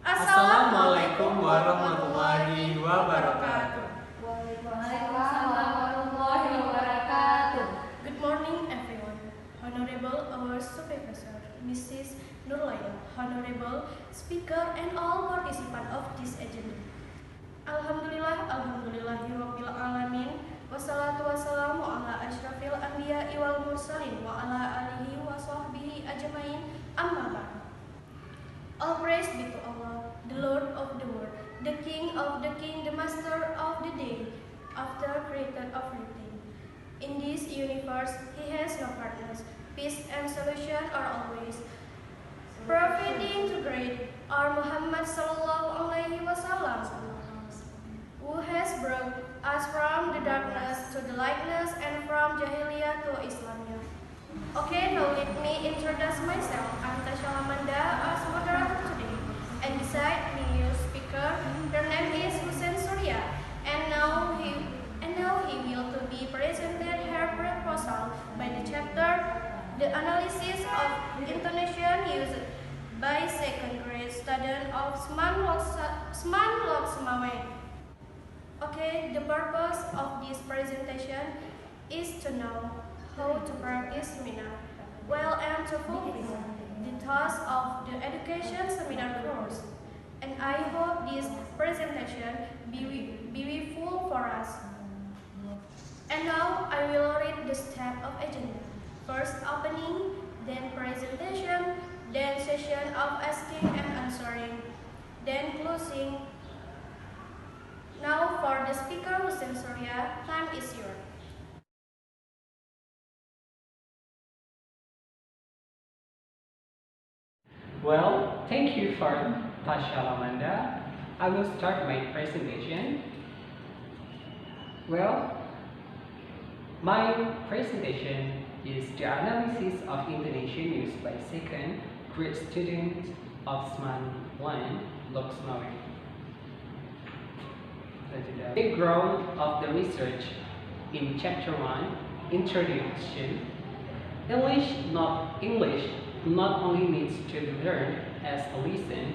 Assalamualaikum warahmatullahi wabarakatuh. Waalaikumsalam warahmatullahi wabarakatuh. Good morning, everyone. Honorable our supervisor, Mrs. Nurlaila, honorable speaker, and all participants of this agenda. Alhamdulillahirabbil alamin. Wassalatu wassalamu ala asyrafil anbiya'i wal mursalin wa ala alihi wa sahbihi ajmain. Amma ba'd. All praise be to Allah, the Lord of the world, the King of the King, the Master of the day, after creator of everything. In this universe, He has no partners. Peace and solution are always providing to great our Muhammad sallallahu alaihi wasallam, who has brought us from the darkness to the lightness and from Jahiliyah to Islam. Okay, now let me introduce myself. I'm Tasya lamanda as moderator today. And beside me, your speaker, her name is Husein Surya. And now he will to be presented her proposal by the chapter, the analysis of intonation used by second grade student of Sman Lok Semawe. Okay, the purpose of this presentation is to know how to practice seminar well and to fulfill the task of the education seminar course. And I hope this presentation be full for us. And now I will read the step of agenda. First opening, then presentation, then session of asking and answering, then closing. Now for the speaker Husein Surya, time is yours. Well, thank you for Tasya lamanda. I will start my presentation. Well, my presentation is the analysis of intonation used by second grade students of Sman 1 Lok Semawe. The background of the research in chapter 1, introduction. English not only needs to be learned as a lesson,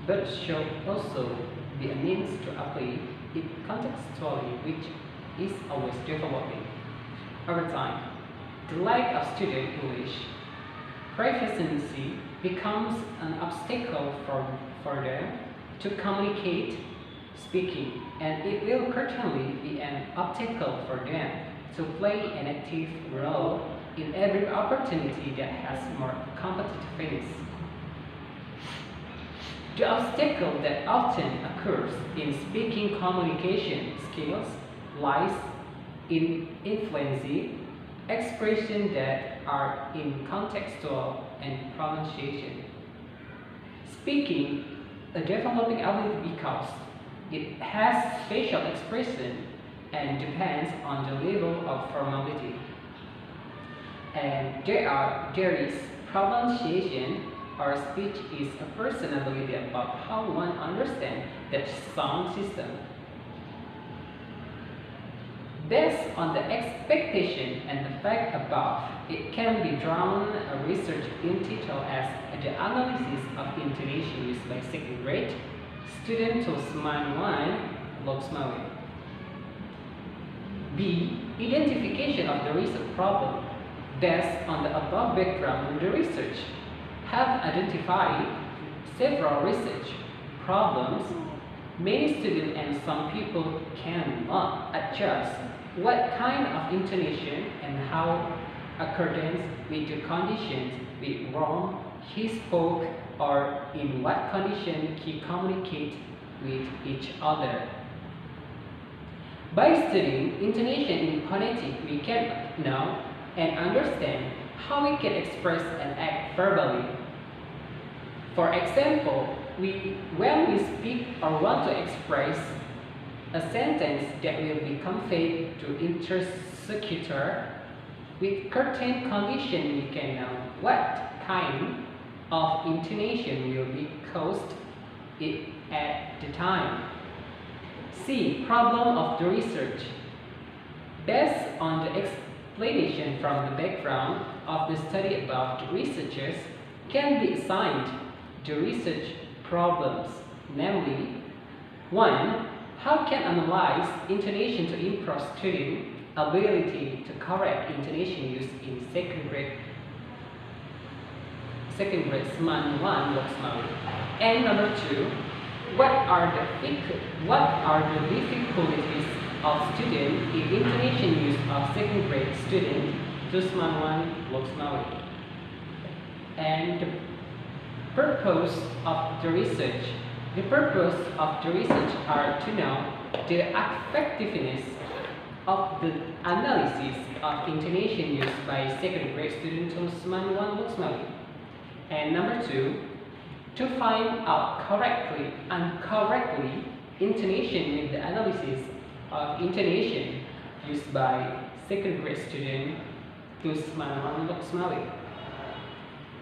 but should also be a means to apply it contextually, which is always developing. Over time, the lack of student English proficiency becomes an obstacle for them to communicate speaking, and it will certainly be an obstacle for them to play an active role in every opportunity that has more competitiveness. The obstacle that often occurs in speaking communication skills lies in influencing expressions that are in contextual and pronunciation. Speaking a developing ability because it has facial expression and depends on the level of formality. And there is pronunciation, or speech is a personality about how one understands that sound system. Based on the expectation and the fact above, it can be drawn a research entitled as the analysis of intonation used by second grade student to Sman 1 Lok Semawe. B. Identification of the research problem. Based on the above background, the research have identified several research problems. Many students and some people cannot adjust what kind of intonation and how accordance with the conditions with whom he spoke or in what condition he communicates with each other. By studying intonation in phonetic, we can know and understand how we can express and act verbally. For example, when we speak or want to express a sentence that will be conveyed to interlocutor with certain condition, we can know what kind of intonation will be caused at the time. C. Problem of the research. Based on the explanation from the background of the study above, the researchers can be assigned the research problems namely 1. How can analyze intonation to improve student ability to correct intonation used in second grade SMAN 1 Loksmawi? And number 2, what are the difficulties of student in intonation use of second grade student to SMAN 1 Loksmawi? And the purpose of the research. The purpose of the research are to know the effectiveness of the analysis of intonation used by second grade students to SMAN 1 Loksmawi. And number 2, to find out correctly and correctly intonation with the analysis of intonation used by second grade student to SMAN 1 Loksmawi.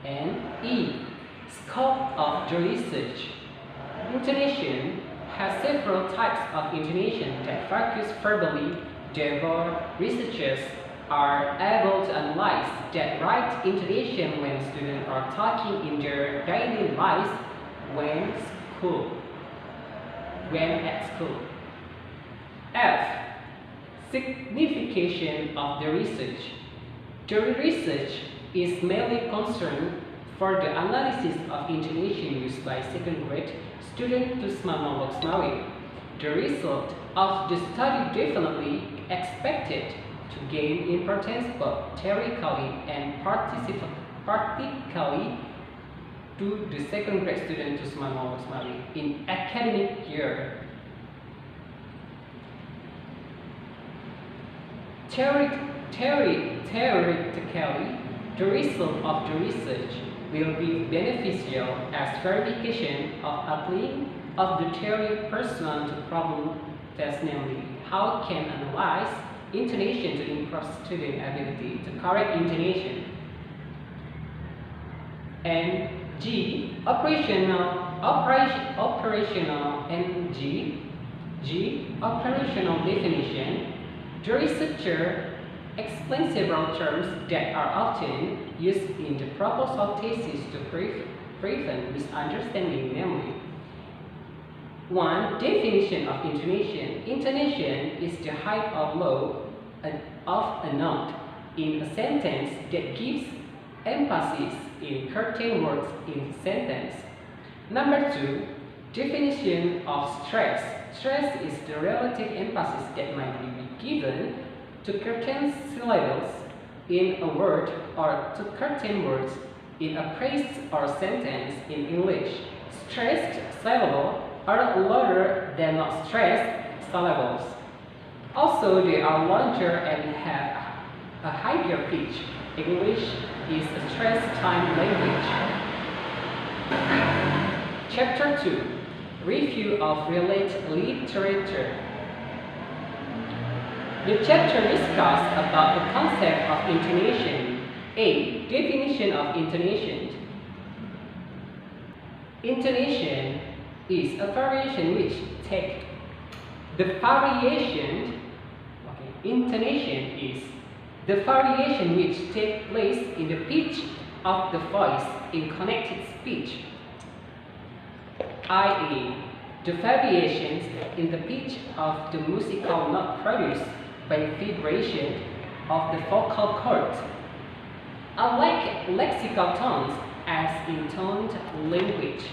And E, scope of the research. Intonation has several types of intonation that focus verbally. Therefore, researchers are able to analyze that right intonation when students are talking in their daily lives when at school. F, signification of the research. The research is mainly concerned for the analysis of intonation used by second grade students to SMAN 1 Loksmawi. The result of the study definitely expected to gain importance both theoretically and practically to the second grade student to SMAN 1 Loksmawi in academic year. Theoretically, the result of the research will be beneficial as verification of applying of the theory pursuant to problem test, namely how can analyze intonation to improve student ability to correct intonation. And G, operational and G, operational definition. The researcher explains several terms that are often used in the proposal thesis to prevent misunderstanding, namely 1. Definition of intonation. Intonation is the high or low of a note in a sentence that gives emphasis in certain words in sentence. Number 2. Definition of stress. Stress is the relative emphasis that might be given to certain syllables in a word or to certain words in a phrase or sentence in English. Stressed syllables are louder than not stressed syllables. Also, they are longer and have a higher pitch. English is a stressed time language. Chapter 2. Review of related literature. The chapter discusses about the concept of intonation. A. Definition of intonation. Intonation is a variation which takes intonation is the variation which takes place in the pitch of the voice in connected speech, i.e., the variations in the pitch of the musical note produced by vibration of the vocal cords. Unlike lexical tones as in toned language,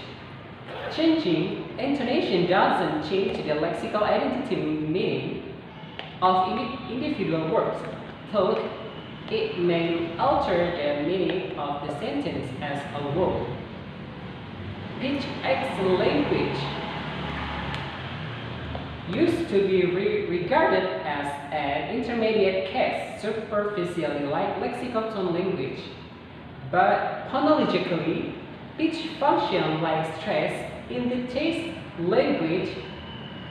changing intonation doesn't change the lexical identity meaning of individual words, though it may alter the meaning of the sentence as a whole. Pitch X language used to be regarded as an intermediate case, superficially like lexical tone language, but phonologically, pitch functions like stress in the taste language.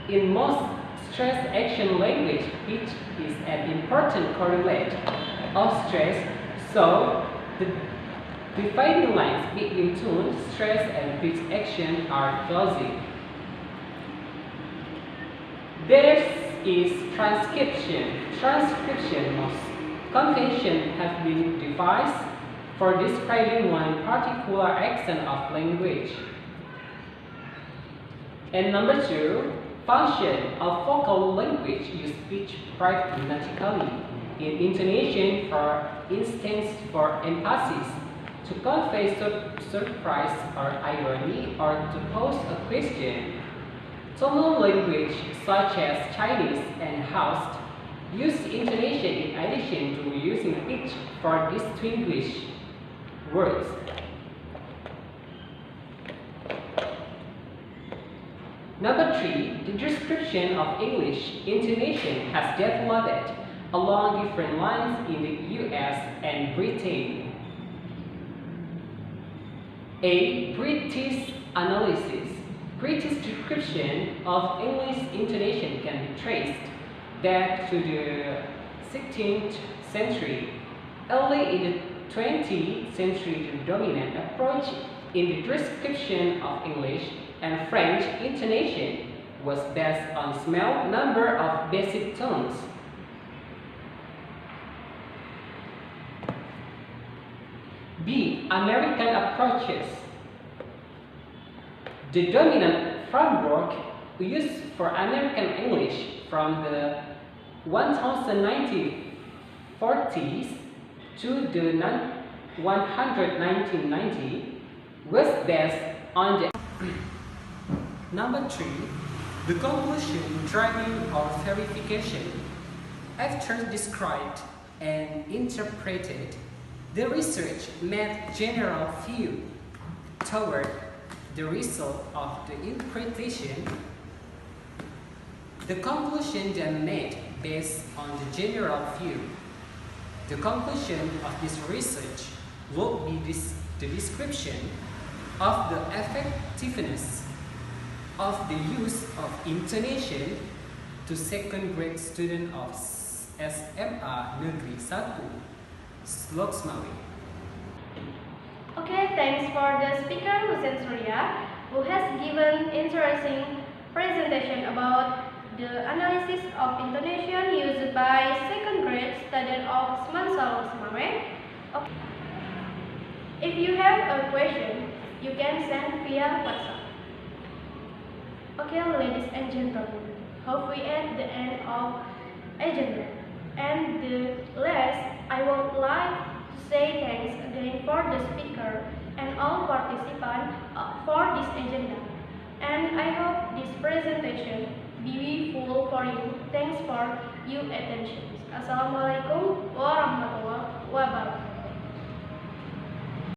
In most stress action language, pitch is an important correlate of stress, so the dividing lines between tone, stress, and pitch action are fuzzy. There is transcription. Most conventions have been devised for describing one particular accent of language. And number 2, function of vocal language use speech pragmatically in intonation, for instance, for emphasis, to convey surprise or irony, or to pose a question. Tonal language such as Chinese and Hausa use intonation in addition to using pitch for distinguish words. Number 3, the description of English intonation has developed along different lines in the US and Britain. A. British analysis. British description of English intonation can be traced back to the 16th century. Early in the 20th century, the dominant approach in the description of English and French intonation was based on a small number of basic tones. B. American approaches. The dominant framework used for American English from the 1940s to the 1990 was based on the Number 3, the conclusion, driving or verification. After described and interpreted, the research made general view toward the result of the interpretation. The conclusion then made based on the general view. The conclusion of this research will be the description of the effectiveness of the use of intonation to second grade student of SMA Negeri 1 Sloksmawi. Okay, thanks for the speaker Husein Surya, who has given interesting presentation about the analysis of intonation used by second grade student of Sloksmawi. Okay. If you have a question, you can send via WhatsApp. Okay, ladies and gentlemen, hope we at the end of agenda. And the last, I would like to say thanks again for the speaker and all participants for this agenda. And I hope this presentation be full for you. Thanks for your attention. Assalamualaikum warahmatullahi wabarakatuh.